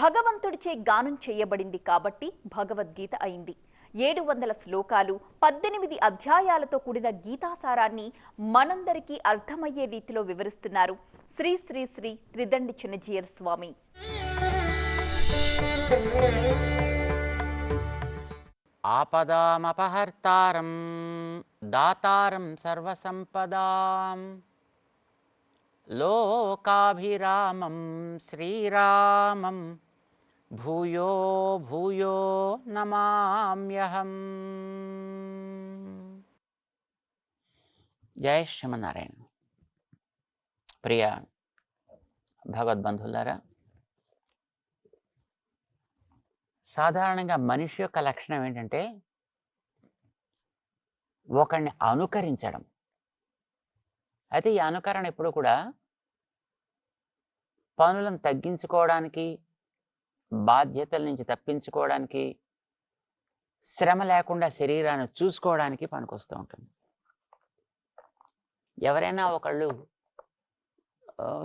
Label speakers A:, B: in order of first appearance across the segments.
A: భగవంతుడిచే గానం చేయబడింది కాబట్టి భగవద్గీత అయింది. 700 శ్లోకాలు, 18 అధ్యాయాలతో కూడిన గీతాసారాన్ని మనందరికీ అర్థమయ్యే రీతిలో వివరిస్తున్నారు శ్రీ శ్రీ శ్రీ త్రిదండి చిన్నజీయర్ స్వామి.
B: ఆపదామపహర్తారం దాతారం సర్వసంపదాం లోకాభిరామం శ్రీరామం భూయో భూయో నమామ్యహం. జయ శ్రీమన్నారాయణ. ప్రియ భగవద్బంధులారా, సాధారణంగా మనిషి యొక్క లక్షణం ఏంటంటే ఒకరిని అనుకరించడం. అయితే ఈ అనుకరణ ఎప్పుడు కూడా పనులను తగ్గించుకోవడానికి, బాధ్యతల నుంచి తప్పించుకోవడానికి, శ్రమ లేకుండా శరీరాన్ని చూసుకోవడానికి పనికొస్తూ ఉంటుంది. ఎవరైనా ఒకళ్ళు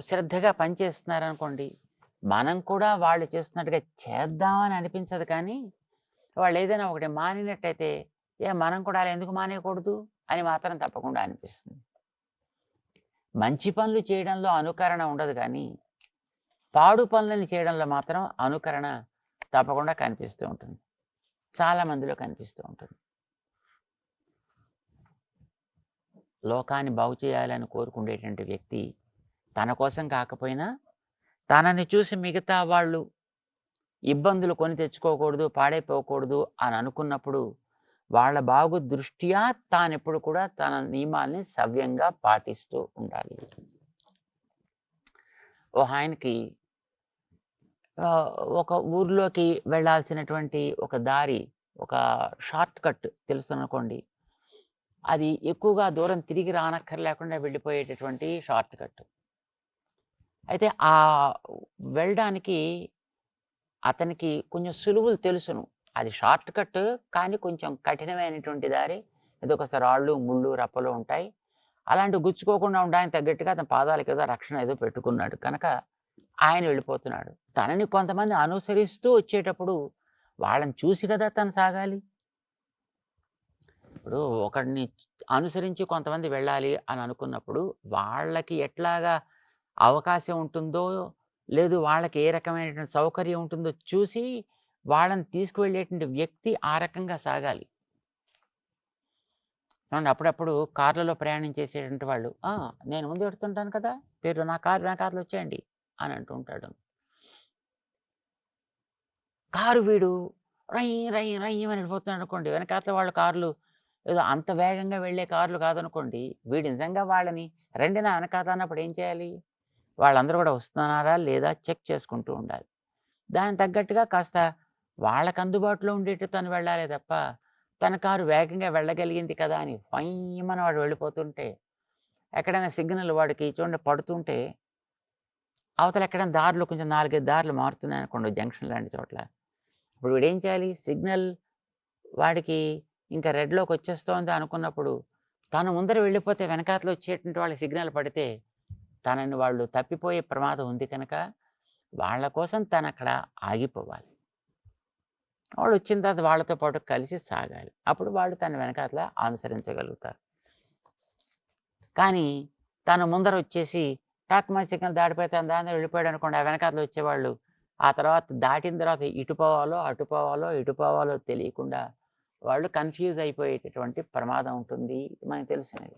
B: శ్రద్ధగా పనిచేస్తున్నారనుకోండి, మనం కూడా వాళ్ళు చేస్తున్నట్టుగా చేద్దామని అనిపించదు. కానీ వాళ్ళు ఏదైనా ఒకటి మానినట్టయితే మనం కూడా అలా ఎందుకు మానేయకూడదు అని మాత్రం తప్పకుండా అనిపిస్తుంది. మంచి పనులు చేయడంలో అనుకరణ ఉండదు, కానీ పాడు పనులను చేయడంలో మాత్రం అనుకరణ తప్పకుండా కనిపిస్తూ ఉంటుంది. చాలా మందిలో కనిపిస్తూ ఉంటుంది. లోకాన్ని బాగు చేయాలని కోరుకునేటువంటి వ్యక్తి తన కోసం కాకపోయినా తనని చూసి మిగతా వాళ్ళు ఇబ్బందులు కొని తెచ్చుకోకూడదు, పాడైపోకూడదు అని అనుకున్నప్పుడు వాళ్ళ బాగు దృష్ట్యా తానెప్పుడు కూడా తన నియమాల్ని సవ్యంగా పాటిస్తూ ఉండాలి. ఆయనకి ఒక ఊర్లోకి వెళ్ళాల్సినటువంటి ఒక దారి, ఒక షార్ట్ కట్ తెలుసు అనుకోండి, అది ఎక్కువగా దూరం తిరిగి రానక్కర్లేకుండా వెళ్ళిపోయేటటువంటి షార్ట్ కట్. అయితే ఆ వెళ్ళడానికి అతనికి కొంచెం సులువులు తెలుసును. అది షార్ట్ కట్, కానీ కొంచెం కఠినమైనటువంటి దారి. ఏదో ఒకసారి రాళ్ళు, ముళ్ళు, రప్పలు ఉంటాయి. అలాంటివి గుచ్చుకోకుండా ఉండడానికి తగ్గట్టుగా అతని పాదాలకి ఏదో రక్షణ ఏదో పెట్టుకున్నాడు కనుక ఆయన వెళ్ళిపోతున్నాడు. తనని కొంతమంది అనుసరిస్తూ వచ్చేటప్పుడు వాళ్ళని చూసి కదా తను సాగాలి. ఇప్పుడు ఒకడిని అనుసరించి కొంతమంది వెళ్ళాలి అని అనుకున్నప్పుడు వాళ్ళకి ఎట్లాగా అవకాశం ఉంటుందో, లేదు వాళ్ళకి ఏ రకమైనటువంటి సౌకర్యం ఉంటుందో చూసి వాళ్ళని తీసుకువెళ్ళేటువంటి వ్యక్తి ఆ రకంగా సాగాలి. అప్పుడప్పుడు కార్లలో ప్రయాణం చేసేటువంటి వాళ్ళు, నేను ముందు పెడుతుంటాను కదా, మీరు నా కార్లో వచ్చేయండి అని అంటుంటాడు. కారు వీడు రై రై రై అని వెళ్ళిపోతున్నాడు అనుకోండి, వెనకాతల వాళ్ళ కార్లు ఏదో అంత వేగంగా వెళ్ళే కార్లు కాదనుకోండి, వీడు నిజంగా వాళ్ళని రండి నా వెనకాత అన్నప్పుడు ఏం చేయాలి? వాళ్ళందరూ కూడా వస్తున్నారా లేదా చెక్ చేసుకుంటూ ఉండాలి. దానికి తగ్గట్టుగా కాస్త వాళ్ళకు అందుబాటులో ఉండేట్టు తను వెళ్ళాలి తప్ప, తన కారు వేగంగా వెళ్ళగలిగింది కదా అని ఫైమని వాడు వెళ్ళిపోతుంటే, ఎక్కడైనా సిగ్నల్ వాడికి చూడండి పడుతుంటే, అవతల ఎక్కడైనా దారులు కొంచెం 4-5 దారులు మారుతున్నాయి అనుకోండి జంక్షన్ లాంటి చోట్ల, ఇప్పుడు వీడేం చేయాలి? సిగ్నల్ వాడికి ఇంకా రెడ్లోకి వచ్చేస్తోంది అనుకున్నప్పుడు తను ముందర వెళ్ళిపోతే వెనకాతలో వచ్చేటువంటి వాళ్ళకి సిగ్నల్ పడితే తనని వాళ్ళు తప్పిపోయే ప్రమాదం ఉంది కనుక వాళ్ళ కోసం తను అక్కడ ఆగిపోవాలి. వాళ్ళు వచ్చిన తర్వాత వాళ్ళతో పాటు కలిసి సాగాలి. అప్పుడు వాళ్ళు తన వెనకాతల అనుసరించగలుగుతారు. కానీ తను ముందర వచ్చేసి టాక్మా సిగ్నల్ దాటిపోయి తను దాని వెళ్ళిపోయాడు అనుకోండి, ఆ వెనకాతలు వచ్చేవాళ్ళు ఆ తర్వాత దాటిన తర్వాత ఇటు పోవాలో తెలియకుండా వాళ్ళు కన్ఫ్యూజ్ అయిపోయేటటువంటి ప్రమాదం ఉంటుంది. మనకు తెలిసినది.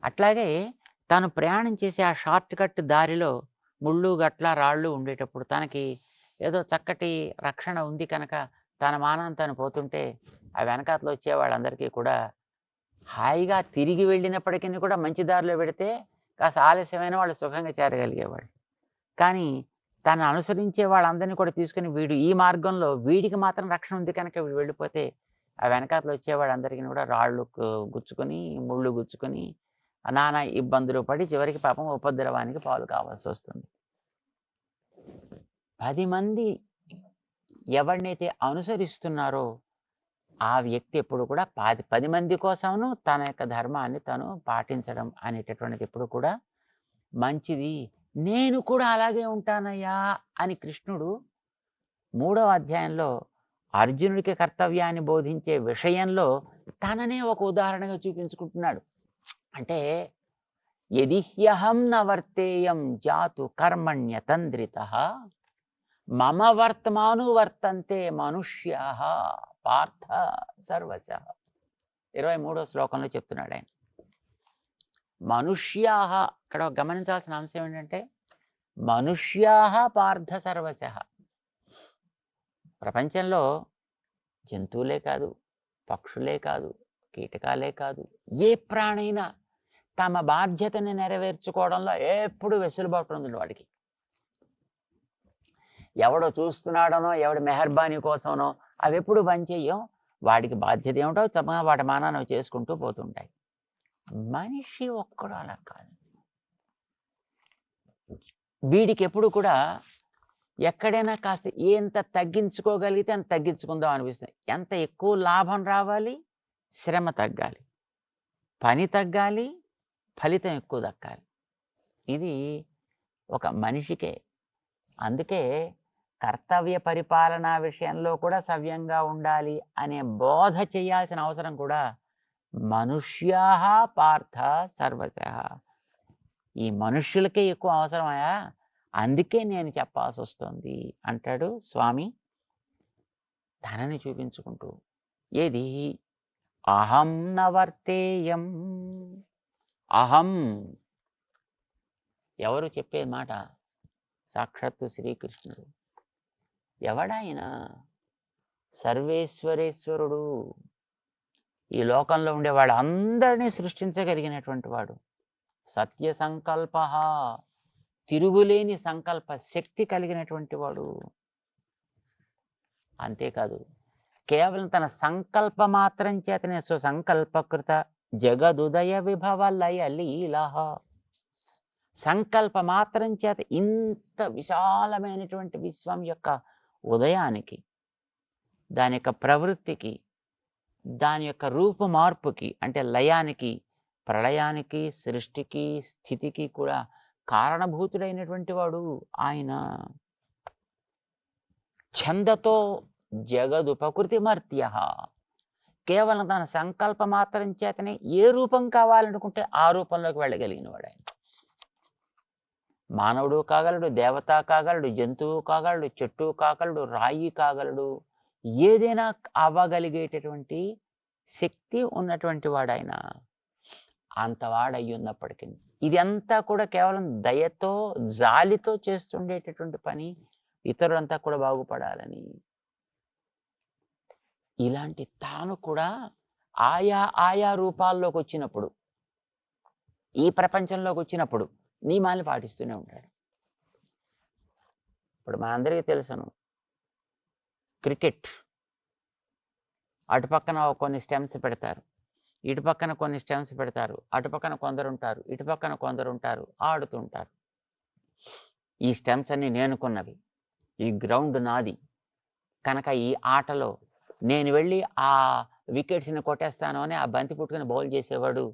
B: అట్లాగే తను ప్రయాణం చేసే ఆ షార్ట్ కట్ దారిలో ముళ్ళు, గట్ల, రాళ్ళు ఉండేటప్పుడు తనకి ఏదో చక్కటి రక్షణ ఉంది కనుక తన మానం తను పోతుంటే ఆ వెనకాతలో వచ్చే వాళ్ళందరికీ కూడా హాయిగా తిరిగి వెళ్ళినప్పటికీ కూడా మంచి దారిలో పెడితే కాస్త ఆలస్యమైన వాళ్ళు సుఖంగా చేరగలిగేవాళ్ళు. కానీ తను అనుసరించే వాళ్ళందరినీ కూడా తీసుకుని వీడు ఈ మార్గంలో వీడికి మాత్రం రక్షణ ఉంది కనుక వీడు వెళ్ళిపోతే ఆ వెనకాతలు వచ్చే వాళ్ళందరికీ కూడా రాళ్ళు గుచ్చుకొని, ముళ్ళు గుచ్చుకొని నానా ఇబ్బందులు పడి చివరికి పాపం ఉపద్రవానికి పాలు కావాల్సి వస్తుంది. 10 మంది ఎవరినైతే అనుసరిస్తున్నారో ఆ వ్యక్తి ఎప్పుడు కూడా 10 మంది కోసమును తన యొక్క ధర్మాన్ని తను పాటించడం అనేటటువంటిది ఎప్పుడు కూడా మంచిది, నేను కూడా అలాగే ఉంటానయ్యా అని కృష్ణుడు 3వ అధ్యాయంలో అర్జునుడికి కర్తవ్యాన్ని బోధించే విషయంలో తననే ఒక ఉదాహరణగా చూపించుకుంటున్నాడు. అంటే యది హ్యహం న వర్తేయం జాతు కర్మణ్యతంద్రితః మమ వర్తమానువర్తంతే మనుష్యాః పార్థ సర్వశః. 23వ శ్లోకంలో చెప్తున్నాడు ఆయన. మనుష్యాః, ఇక్కడ గమనించాల్సిన అంశం ఏంటంటే మనుష్యాః పార్థ సర్వశః. ప్రపంచంలో జంతువులే కాదు, పక్షులే కాదు, కీటకాలే కాదు, ఏ ప్రాణైనా తమ బాధ్యతని నెరవేర్చుకోవడంలో ఎప్పుడు వెసులుబాటు ఉంది వాడికి. ఎవడో చూస్తున్నాడనో, ఎవడి మెహర్బానీ కోసమనో అవి ఎప్పుడు పనిచేయం. వాడికి బాధ్యత ఏమిటో తమ వాటి మానాన్ని అవి చేసుకుంటూ పోతుంటాయి. మనిషి ఒక్కడు అలా కాదు. వీడికి ఎప్పుడు కూడా ఎక్కడైనా కాస్త ఎంత తగ్గించుకోగలిగితే అంత తగ్గించుకుందాం అనిపిస్తుంది. ఎంత ఎక్కువ లాభం రావాలి, శ్రమ తగ్గాలి, పని తగ్గాలి, ఫలితం ఎక్కువ దక్కాలి. ఇది ఒక మనిషికే. అందుకే కర్తవ్య పరిపాలన విషయంలో కూడా సవ్యంగా ఉండాలి అనే బోధ చేయాల్సిన అవసరం కూడా మనుష్యాః పార్థ సర్వశః. ఈ మనుష్యులకే ఎక్కువ అవసరమయా, అందుకే నేను చెప్పాల్సి వస్తుంది అంటాడు స్వామి తనని చూపించుకుంటూ. ఏది అహం నవర్తేయం. అహం ఎవరు చెప్పే మాట? సాక్షాత్తు శ్రీకృష్ణుడు. ఎవడాయన? సర్వేశ్వరేశ్వరుడు. ఈ లోకంలో ఉండే వాళ్ళందరినీ సృష్టించగలిగినటువంటి వాడు. సత్య సంకల్ప, తిరుగులేని సంకల్ప శక్తి కలిగినటువంటి వాడు. అంతేకాదు, కేవలం తన సంకల్ప మాత్రం చేతనే సుసంకల్పకృత జగదుదయ విభవ లయ లీల. సంకల్ప మాత్రం చేత ఇంత విశాలమైనటువంటి విశ్వం యొక్క ఉదయానికి, దాని యొక్క ప్రవృత్తికి, దాని యొక్క రూపు మార్పుకి, అంటే లయానికి, ప్రళయానికి, సృష్టికి, స్థితికి కూడా కారణభూతుడైనటువంటి వాడు ఆయన. ఛందతో జగదుపకృతి మర్త్య. కేవలం తన సంకల్ప మాత్రం చేతనే ఏ రూపం కావాలనుకుంటే ఆ రూపంలోకి వెళ్ళగలిగిన వాడు ఆయన. మానవుడు కాగలడు, దేవత కాగలడు, జంతువు కాగలడు, చెట్టు కాగలడు, రాయి కాగలడు. ఏదైనా అవ్వగలిగేటటువంటి శక్తి ఉన్నటువంటి వాడు ఆయన. అంతవాడయ్యి ఉన్నప్పటికీ ఇది అంతా కూడా కేవలం దయతో, జాలితో చేస్తుండేటటువంటి పని, ఇతరులంతా కూడా బాగుపడాలని. ఇలాంటి తాను కూడా ఆయా ఆయా రూపాల్లోకి వచ్చినప్పుడు, ఈ ప్రపంచంలోకి వచ్చినప్పుడు నియమాలను పాటిస్తూనే ఉంటాడు. ఇప్పుడు మనందరికీ తెలుసును, క్రికెట్ అటుపక్కన కొన్ని స్టెమ్స్ పెడతారు, ఇటు పక్కన కొన్ని స్టెమ్స్ పెడతారు, అటుపక్కన కొందరు ఉంటారు, ఇటుపక్కన కొందరు ఉంటారు, ఆడుతుంటారు. ఈ స్టెమ్స్ అన్ని నేనుకున్నవి, ఈ గ్రౌండ్ నాది కనుక ఈ ఆటలో నేను వెళ్ళి ఆ వికెట్స్ని కొట్టేస్తాను అని ఆ బంతి పుట్టుకుని బౌల్ చేసేవాడు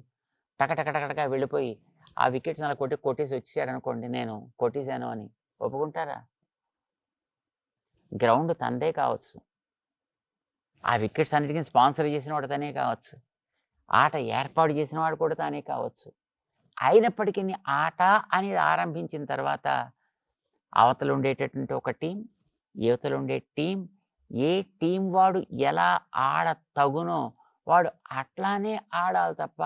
B: టకటకటకటగా వెళ్ళిపోయి ఆ వికెట్స్ అలా కొట్టేసి వచ్చేసాడు అనుకోండి, నేను కొట్టేశాను అని ఒప్పుకుంటారా? గ్రౌండ్ తందే కావచ్చు, ఆ వికెట్స్ అన్నిటికీ స్పాన్సర్ చేసిన వాడు తనే కావచ్చు, ఆట ఏర్పాటు చేసిన వాడు కూడా తానే కావచ్చు. అయినప్పటికీ ఆట అనేది ఆరంభించిన తర్వాత అవతలు ఉండేటటువంటి ఒక టీం, యువతలు ఉండే టీం, ఏ టీం వాడు ఎలా ఆడ తగునో వాడు అట్లానే ఆడాలి తప్ప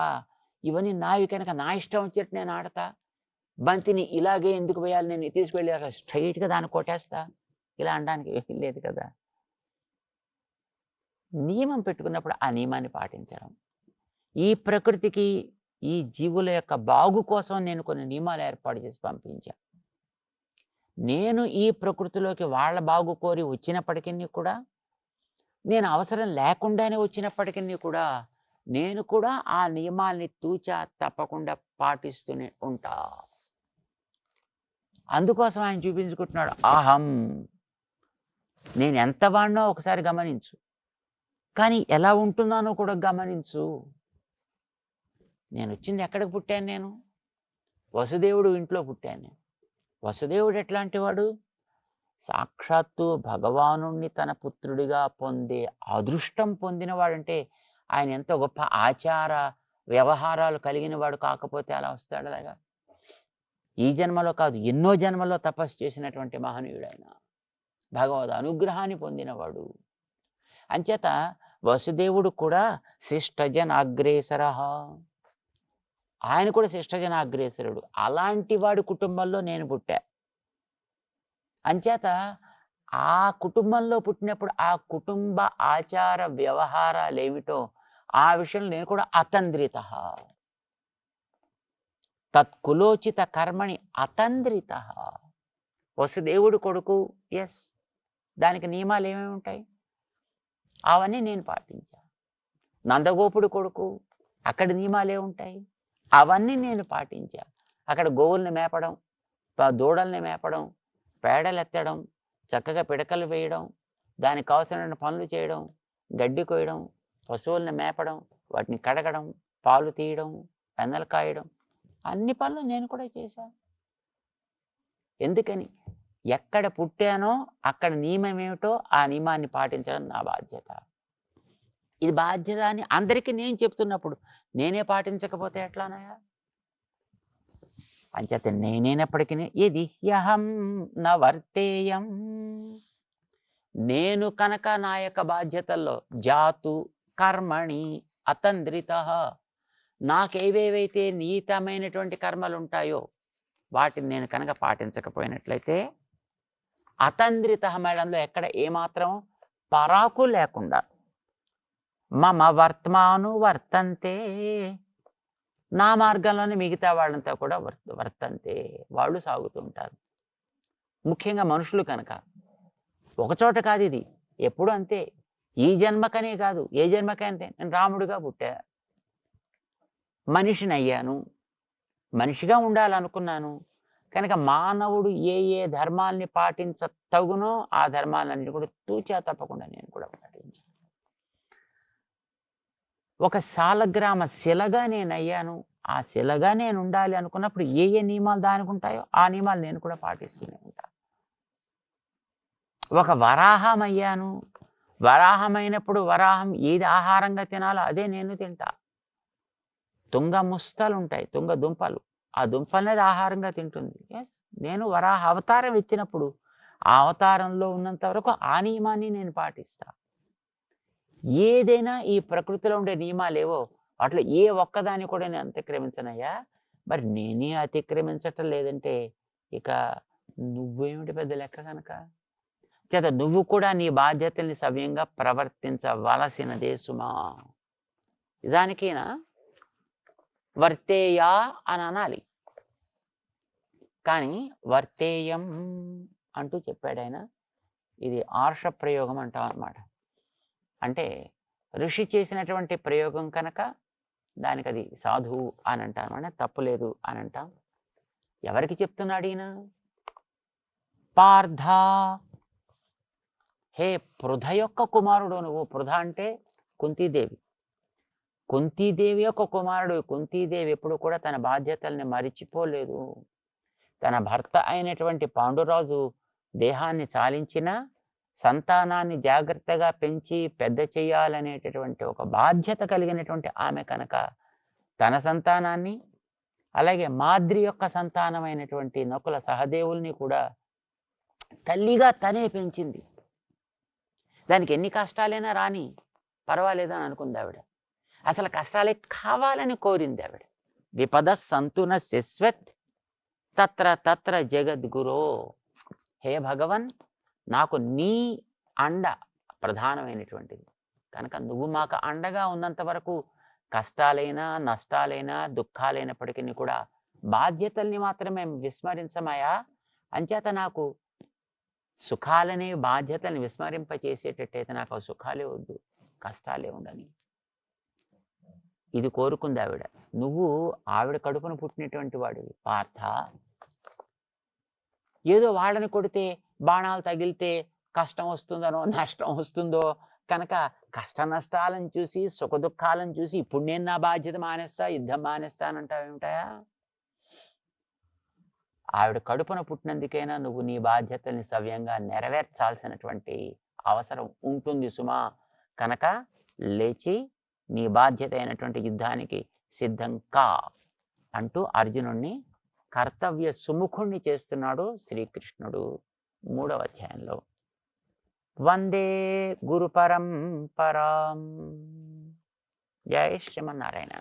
B: ఇవన్నీ నావి కనుక నా ఇష్టం వచ్చేట్టు నేను ఆడతా, బంతిని ఇలాగే ఎందుకు వేయాలి, నేను తీసుకువెళ్ళి అలా స్ట్రైట్గా దాన్ని కొట్టేస్తా, ఇలా అనడానికి లేదు కదా. నియమం పెట్టుకున్నప్పుడు ఆ నియమాన్ని పాటించడం. ఈ ప్రకృతికి, ఈ జీవుల యొక్క బాగు కోసం నేను కొన్ని నియమాలు ఏర్పాటు చేసి పంపించాను. నేను ఈ ప్రకృతిలోకి వాళ్ళ బాగు కోరి వచ్చినప్పటికీ కూడా, నేను అవసరం లేకుండానే వచ్చినప్పటికీ కూడా, నేను కూడా ఆ నియమాల్ని తూచా తప్పకుండా పాటిస్తూనే ఉంటా. అందుకోసం ఆయన చూపించుకుంటున్నాడు అహం. నేను ఎంత వాడినో ఒకసారి గమనించు, కానీ ఎలా ఉంటున్నానో కూడా గమనించు. నేను వచ్చింది ఎక్కడికి పుట్టాను? నేను వసుదేవుడు ఇంట్లో పుట్టాను. వసుదేవుడు ఎట్లాంటి వాడు? సాక్షాత్తు భగవానుణ్ణి తన పుత్రుడిగా పొందే అదృష్టం పొందినవాడంటే ఆయన ఎంతో గొప్ప ఆచార వ్యవహారాలు కలిగిన వాడు కాకపోతే అలా వస్తాడు అలాగా? ఈ జన్మలో కాదు, ఎన్నో జన్మలో తపస్సు చేసినటువంటి మహనీయుడు ఆయన. భగవద్ అనుగ్రహాన్ని పొందినవాడు. అంచేత వసుదేవుడు కూడా శిష్టజన అగ్రేసర, ఆయన కూడా శిష్టజన అగ్రేసరుడు. అలాంటి వాడి కుటుంబంలో నేను పుట్టా. అంచేత ఆ కుటుంబంలో పుట్టినప్పుడు ఆ కుటుంబ ఆచార వ్యవహారాలు ఏమిటో ఆ విషయంలో నేను కూడా అతంద్రిత, తత్కులోచిత కర్మణి అతంద్రిత. వసుదేవుడు కొడుకు, ఎస్, దానికి నియమాలు ఏమేమి ఉంటాయి అవన్నీ నేను పాటించా. నందగోపుడు కొడుకు, అక్కడ నియమాలు ఏముంటాయి అవన్నీ నేను పాటించా. అక్కడ గోవుల్ని మేపడం, దూడల్ని మేపడం, పేడలు ఎత్తడం, చక్కగా పిడకలు వేయడం, దానికి కావాల్సిన పనులు చేయడం, గడ్డి కోయడం, పశువుల్ని మేపడం, వాటిని కడగడం, పాలు తీయడం, వెన్నెలు కాయడం, అన్ని పనులు నేను కూడా చేశాను. ఎందుకని? ఎక్కడ పుట్టానో అక్కడ నియమం ఏమిటో ఆ నియమాన్ని పాటించడం నా బాధ్యత. ఇది బాధ్యత అని అందరికీ నేను చెప్తున్నప్పుడు నేనే పాటించకపోతే ఎట్లానయా? అంచేత నేనేనప్పటికీ ఇది యహం న వర్తేయం, నేను కనుక నా యొక్క బాధ్యతల్లో జాతు కర్మణి అతంద్రిత, నాకేవేవైతే నీతమైనటువంటి కర్మలు ఉంటాయో వాటిని నేను కనుక పాటించకపోయినట్లయితే అతంద్రిత మేళంలో ఎక్కడ ఏమాత్రం పరాకు లేకుండా మమ వర్త్మాను వర్తంతే, నా మార్గంలోనే మిగతా వాళ్ళంతా కూడా వర్తంతే, వాళ్ళు సాగుతుంటారు. ముఖ్యంగా మనుషులు కనుక ఒకచోట కాదు, ఇది ఎప్పుడు అంతే. ఈ జన్మకనే కాదు, ఏ జన్మకంతే. నేను రాముడిగా పుట్టా, మనిషిని అయ్యాను, మనిషిగా ఉండాలనుకున్నాను కనుక మానవుడు ఏ ఏ ధర్మాల్ని పాటించ తగునో ఆ ధర్మాలన్నీ కూడా తూచా తప్పకుండా నేను కూడా పాటించాను. ఒక సాలగ్రామ శిలగా నేను అయ్యాను, ఆ శిలగా నేను ఉండాలి అనుకున్నప్పుడు ఏ ఏ నియమాలు దానికి ఉంటాయో ఆ నియమాలు నేను కూడా పాటిస్తూనే ఉంటాను. ఒక వరాహం అయ్యాను, వరాహమైనప్పుడు వరాహం ఏది ఆహారంగా తినాలో అదే నేను తింటా. తుంగ ముస్తలు ఉంటాయి, తుంగ దుంపలు, ఆ దుంపలనేది ఆహారంగా తింటుంది. ఎస్, నేను వరాహ అవతారం ఎత్తినప్పుడు ఆ అవతారంలో ఉన్నంత వరకు ఆ నియమాన్ని నేను పాటిస్తా. ఏదైనా ఈ ప్రకృతిలో ఉండే నియమాలేవో వాటిలో ఏ ఒక్కదాన్ని కూడా నేను అతిక్రమించనయ్యా. మరి నేనే అతిక్రమించటం లేదంటే ఇక నువ్వేమిటి పెద్ద లెక్క కనుక. చేత నువ్వు కూడా నీ బాధ్యతల్ని సవ్యంగా ప్రవర్తించవలసినదే సుమా. నిజానికినా వర్తేయా అని అనాలి, కానీ వర్తేయం అంటూ చెప్పాడు ఆయన. ఇది ఆర్ష ప్రయోగం అంటాం అన్నమాట. అంటే ఋషి చేసినటువంటి ప్రయోగం కనుక దానికి అది సాధువు అని అంటాం, అంటే తప్పులేదు అని అంటాం. ఎవరికి చెప్తున్నాడు ఈయన? పార్థ, హే పృథ యొక్క కుమారుడు నువ్వు. పృథ అంటే కుంతీదేవి. కుంతీదేవి యొక్క కుమారుడు. కుంతీదేవి ఎప్పుడు కూడా తన బాధ్యతల్ని మరిచిపోలేదు. తన భర్త అయినటువంటి పాండురాజు దేహాన్ని చాలించిన సంతానాన్ని జాగ్రత్తగా పెంచి పెద్ద చేయాలనేటటువంటి ఒక బాధ్యత కలిగినటువంటి ఆమె కనుక తన సంతానాన్ని అలాగే మాద్రి యొక్క సంతానమైనటువంటి నకుల సహదేవుల్ని కూడా తల్లిగా తనే పెంచింది. దానికి ఎన్ని కష్టాలైనా రాని పర్వాలేదని అనుకుంది ఆవిడ. అసలు కష్టాలే కావాలని కోరింది ఆవిడ. విపద సంతున శశ్వత్ తత్ర తత్ర జగద్గురో. హే భగవన్, నాకు నీ అండ ప్రధానమైనటువంటిది కనుక నువ్వు మాకు అండగా ఉన్నంత వరకు కష్టాలైనా నష్టాలైనా దుఃఖాలైనప్పటికీ కూడా బాధ్యతల్ని మాత్రమే విస్మరించమయా. అంచేత నాకు సుఖాలనే బాధ్యతల్ని విస్మరింపచేసేటట్టయితే నాకు ఆ సుఖాలే వద్దు, కష్టాలే ఉండని. ఇది కోరుకుంది ఆవిడ. నువ్వు ఆవిడ కడుపున పుట్టినటువంటి వాడివి పార్థ. ఏదో వాళ్ళని కొడితే బాణాలు తగిలితే కష్టం వస్తుందనో నష్టం వస్తుందో కనుక కష్ట నష్టాలను చూసి సుఖ దుఃఖాలను చూసి ఇప్పుడు నేను నా బాధ్యత మానేస్తా, యుద్ధం మానేస్తానంటావేమిటాయా? ఆవిడ కడుపున పుట్టినందుకైనా నువ్వు నీ బాధ్యతల్ని సవ్యంగా నెరవేర్చాల్సినటువంటి అవసరం ఉంటుంది సుమా. కనుక లేచి నీ బాధ్యత అయినటువంటి యుద్ధానికి సిద్ధం కా అంటూ అర్జునుణ్ణి కర్తవ్య సుముఖుణ్ణి చేస్తున్నాడు శ్రీకృష్ణుడు 3వ అధ్యాయంలో. వందే గురు పరంపరాం. జై శ్రీమన్నారాయణ.